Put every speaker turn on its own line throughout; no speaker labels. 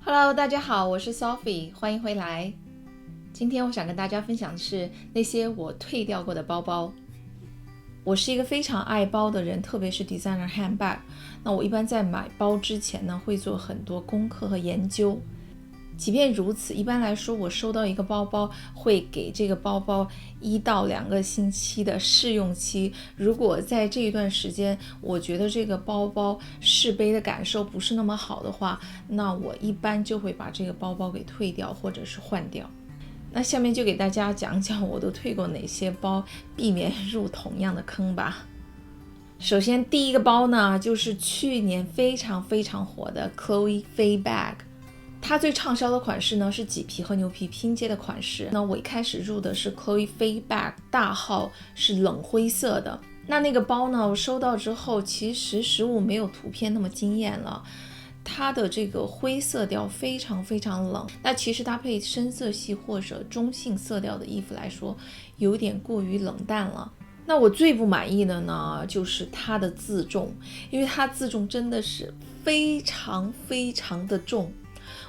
Hello，大家好，我是 Sophie， 欢迎回来。今天我想跟大家分享的是那些我退掉过的包包。我是一个非常爱包的人，特别是 designer handbag。那我一般在买包之前呢，会做很多功课和研究。即便如此，一般来说，我收到一个包包，会给这个包包1到2个星期的试用期。如果在这一段时间，我觉得这个包包试背的感受不是那么好的话，那我一般就会把这个包包给退掉，或者是换掉。那下面就给大家讲讲我都退过哪些包，避免入同样的坑吧。首先第一个包呢，就是去年非常火的 Chloe Faye Bag。它最畅销的款式呢是麂皮和牛皮拼接的款式。那我一开始入的是 Chloe Faye Bag， 大号是冷灰色的。那个包呢，我收到之后，其实实物没有图片那么惊艳了。它的这个灰色调非常冷，那其实搭配深色系或者中性色调的衣服来说，有点过于冷淡了。那我最不满意的呢，就是它的自重，因为它自重真的是非常的重。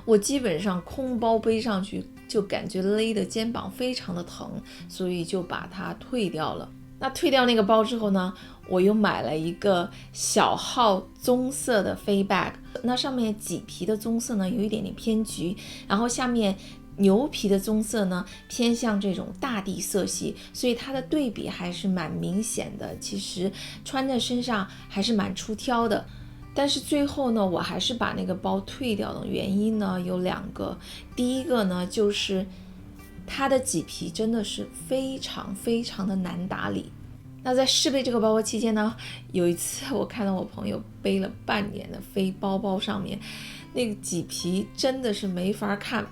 我基本上空包背上去就感觉勒的肩膀非常的疼，所以就把它退掉了。那退掉那个包之后呢，我又买了一个小号棕色的Faye Bag，那上面麂皮的棕色呢有一点点偏橘，然后下面牛皮的棕色呢偏向这种大地色系，所以它的对比还是蛮明显的，其实穿在身上还是蛮出挑的。但是最后呢，我还是把那个包退掉的原因呢有2个。第一个呢，就是它的麂皮真的是非常的难打理。那在试背这个包包期间呢，有一次我看到我朋友背了半年的飞包包，上面那个麂皮真的是没法看，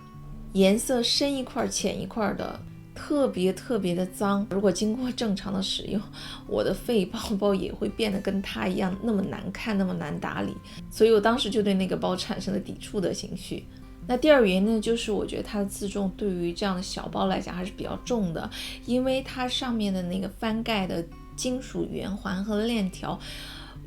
颜色深一块浅一块的，特别的脏。如果经过正常的使用，我的废包包也会变得跟它一样那么难看，那么难打理。所以我当时就对那个包产生了抵触的情绪。那第二原因呢，就是我觉得它的自重对于这样的小包来讲还是比较重的，因为它上面的那个翻盖的金属圆环和链条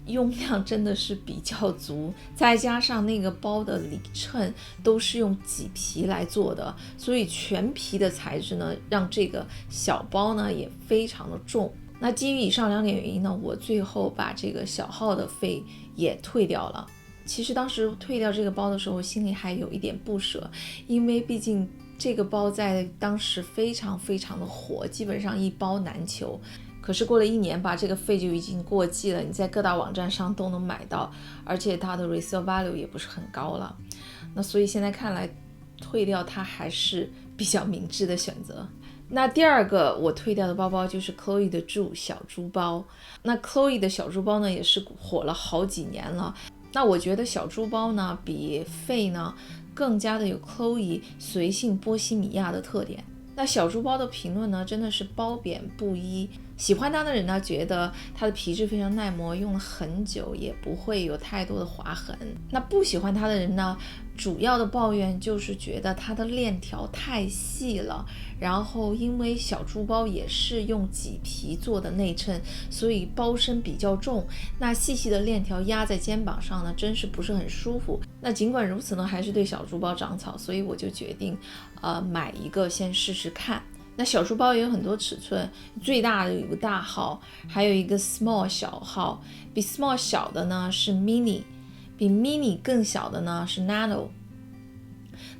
用量真的是比较足，再加上那个包的里衬都是用麂皮来做的，所以全皮的材质呢，让这个小包呢也非常的重。那基于以上2点原因呢，我最后把这个小号的费也退掉了。其实当时退掉这个包的时候，心里还有一点不舍，因为毕竟这个包在当时非常的火，基本上一包难求。可是过了1年吧，这个费就已经过季了，你在各大网站上都能买到，而且它的 resale value 也不是很高了。那所以现在看来，退掉它还是比较明智的选择。那第2个我退掉的包包就是 Chloe 的猪小猪包。那 Chloe 的小猪包呢，也是火了好几年了。那我觉得小猪包呢，比费呢更加的有 Chloe 随性波西米亚的特点。那小猪包的评论呢，真的是褒贬不一。喜欢它的人呢，觉得它的皮质非常耐磨，用了很久也不会有太多的划痕。那不喜欢它的人呢，主要的抱怨就是觉得它的链条太细了，然后因为小猪包也是用麂皮做的内衬，所以包身比较重，那细的链条压在肩膀上呢，真是不是很舒服。那尽管如此呢，还是对小猪包长草，所以我就决定买一个先试试看。那小书包也有很多尺寸，最大的有一个大号，还有一个 small 小号，比 small 小的呢是 mini， 比 mini 更小的呢是 nano。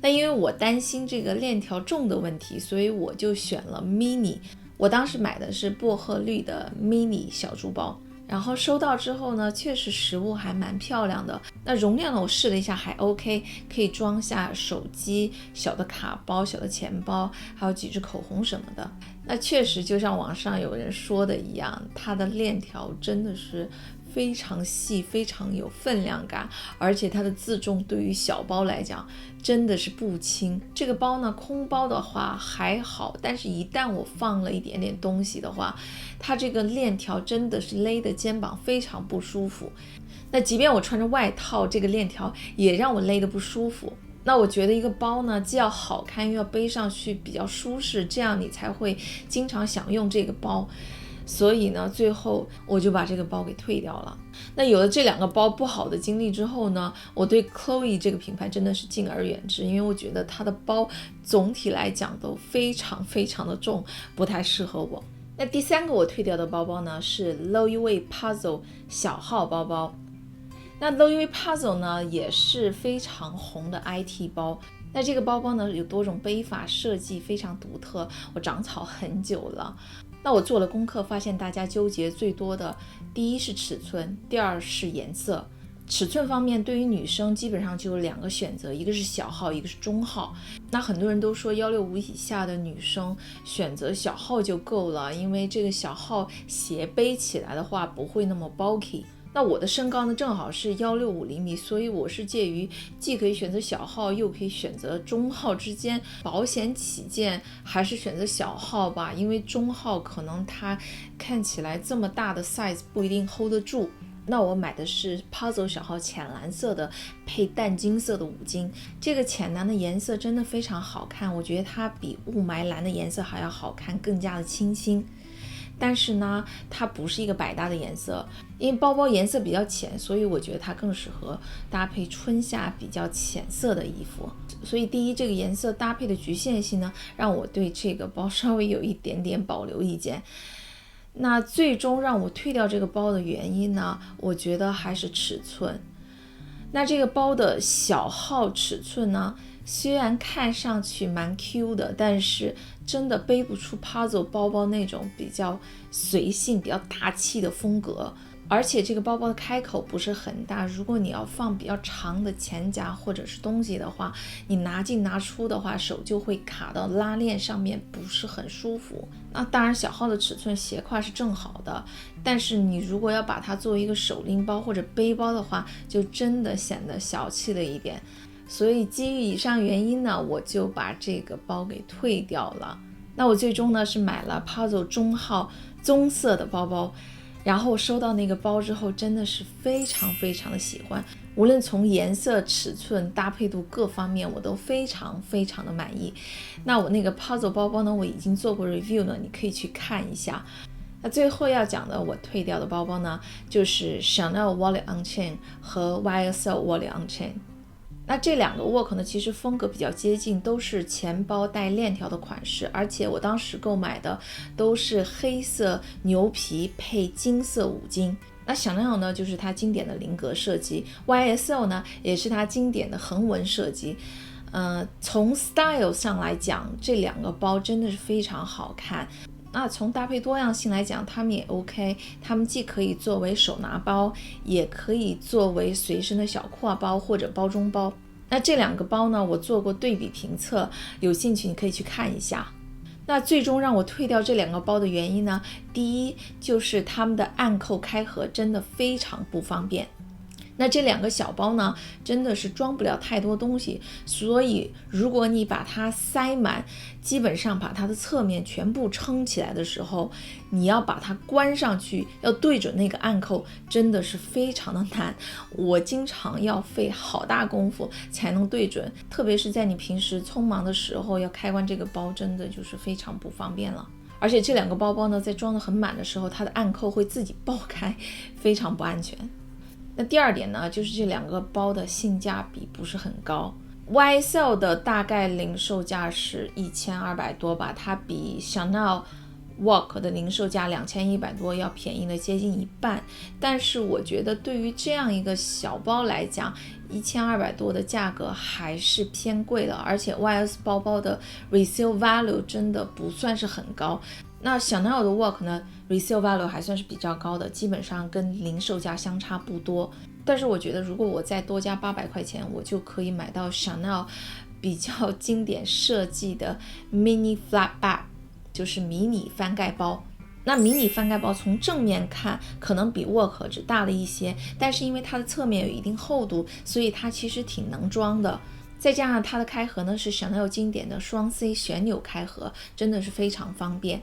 那因为我担心这个链条重的问题，所以我就选了 mini。 我当时买的是薄荷绿的 mini 小书包，然后收到之后呢，确实实物还蛮漂亮的。那容量呢，我试了一下还 OK， 可以装下手机、小的卡包、小的钱包，还有几支口红什么的。那确实就像网上有人说的一样，它的链条真的是非常细，非常有分量感，而且它的自重对于小包来讲真的是不轻。这个包呢，空包的话还好，但是一旦我放了一点点东西的话，它这个链条真的是勒的肩膀非常不舒服。那即便我穿着外套，这个链条也让我勒得不舒服。那我觉得一个包呢，既要好看又要背上去比较舒适，这样你才会经常想用这个包。所以呢，最后我就把这个包给退掉了。那有了这2个包不好的经历之后呢，我对 Chloe 这个品牌真的是敬而远之，因为我觉得它的包总体来讲都非常非常的重，不太适合我。那第3个我退掉的包包呢是 Loewe Puzzle 小号包包。那 Loewe Puzzle 呢也是非常红的 IT 包。那这个包包呢有多种背法，设计非常独特，我长草很久了。那我做了功课，发现大家纠结最多的，第一是尺寸，第二是颜色。尺寸方面，对于女生基本上就有2个选择，一个是小号，一个是中号。那很多人都说165以下的女生选择小号就够了，因为这个小号斜背起来的话不会那么 bulky。那我的身高呢正好是165厘米，所以我是介于既可以选择小号又可以选择中号之间，保险起见还是选择小号吧，因为中号可能它看起来这么大的 size 不一定 hold 得住。那我买的是 Puzzle 小号浅蓝色的配淡金色的5金，这个浅蓝的颜色真的非常好看，我觉得它比雾霾蓝的颜色还要好看，更加的清新。但是呢，它不是一个百搭的颜色，因为包包颜色比较浅，所以我觉得它更适合搭配春夏比较浅色的衣服。所以第一，这个颜色搭配的局限性呢，让我对这个包稍微有一点点保留意见。那最终让我退掉这个包的原因呢，我觉得还是尺寸。那这个包的小号尺寸呢，虽然看上去蛮 Q 的，但是真的背不出 Puzzle 包包那种比较随性、比较大气的风格。而且这个包包的开口不是很大，如果你要放比较长的钱夹或者是东西的话，你拿进拿出的话，手就会卡到拉链上面，不是很舒服。那当然小号的尺寸斜挎是正好的，但是你如果要把它作为一个手拎包或者背包的话，就真的显得小气了一点。所以基于以上原因呢，我就把这个包给退掉了。那我最终呢是买了 Puzzle 中号棕色的包包，然后收到那个包之后真的是非常非常的喜欢，无论从颜色、尺寸、搭配度各方面我都非常非常的满意。那我那个 Puzzle 包包呢，我已经做过 review 了，你可以去看一下。那最后要讲的我退掉的包包呢，就是 Chanel Wallet on Chain 和 YSL Wallet on Chain。那这2个 work 呢，其实风格比较接近，都是钱包带链条的款式，而且我当时购买的都是黑色牛皮配金色5金。那Chanel呢，就是它经典的菱格设计 ，YSL 呢也是它经典的横纹设计。从 style 上来讲，这2个包真的是非常好看。那从搭配多样性来讲，它们也 OK， 它们既可以作为手拿包，也可以作为随身的小挎包或者包中包。那这2个包呢，我做过对比评测，有兴趣你可以去看一下。那最终让我退掉这2个包的原因呢，第一就是它们的暗扣开合真的非常不方便。那这2个小包呢，真的是装不了太多东西，所以如果你把它塞满，基本上把它的侧面全部撑起来的时候，你要把它关上去，要对准那个暗扣，真的是非常的难。我经常要费好大功夫才能对准，特别是在你平时匆忙的时候要开关这个包，真的就是非常不方便了。而且这2个包包呢，在装得很满的时候，它的暗扣会自己爆开，非常不安全。那第二点呢，就是这2个包的性价比不是很高。YSL 的大概零售价是1200多吧，它比 Chanel Walk 的零售价2100多要便宜了接近一半。但是我觉得对于这样一个小包来讲，1200多的价格还是偏贵了，而且 YS 包包的 resale value 真的不算是很高。那Chanel的 Walk 呢 resale value 还算是比较高的，基本上跟零售价相差不多。但是我觉得如果我再多加800块钱，我就可以买到 Chanel 比较经典设计的 mini flat bag， 就是迷你翻盖包。那迷你翻盖包从正面看可能比 Walk 只大了一些，但是因为它的侧面有一定厚度，所以它其实挺能装的。再加上它的开合呢是 Chanel 经典的双 C 旋钮开合，真的是非常方便。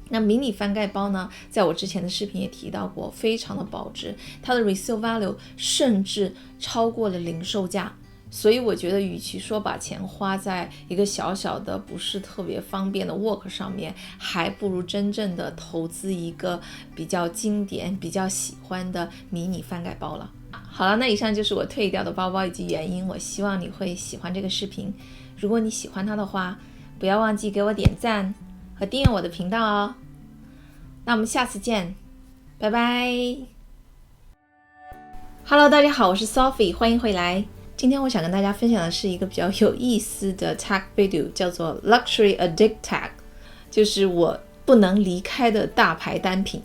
那迷你翻盖包呢，在我之前的视频也提到过，非常的保值，它的 resale value 甚至超过了零售价，所以我觉得与其说把钱花在一个小小的不是特别方便的 work 上面，还不如真正的投资一个比较经典比较喜欢的迷你翻盖包了。好了，那以上就是我退掉的包包以及原因，我希望你会喜欢这个视频。如果你喜欢它的话，不要忘记给我点赞和订阅我的频道哦。那我们下次见，拜拜。Hello， 大家好，我是 Sophie， 欢迎回来。今天我想跟大家分享的是一个比较有意思的 tag video， 叫做 Luxury Addict Tag， 就是我不能离开的大牌单品。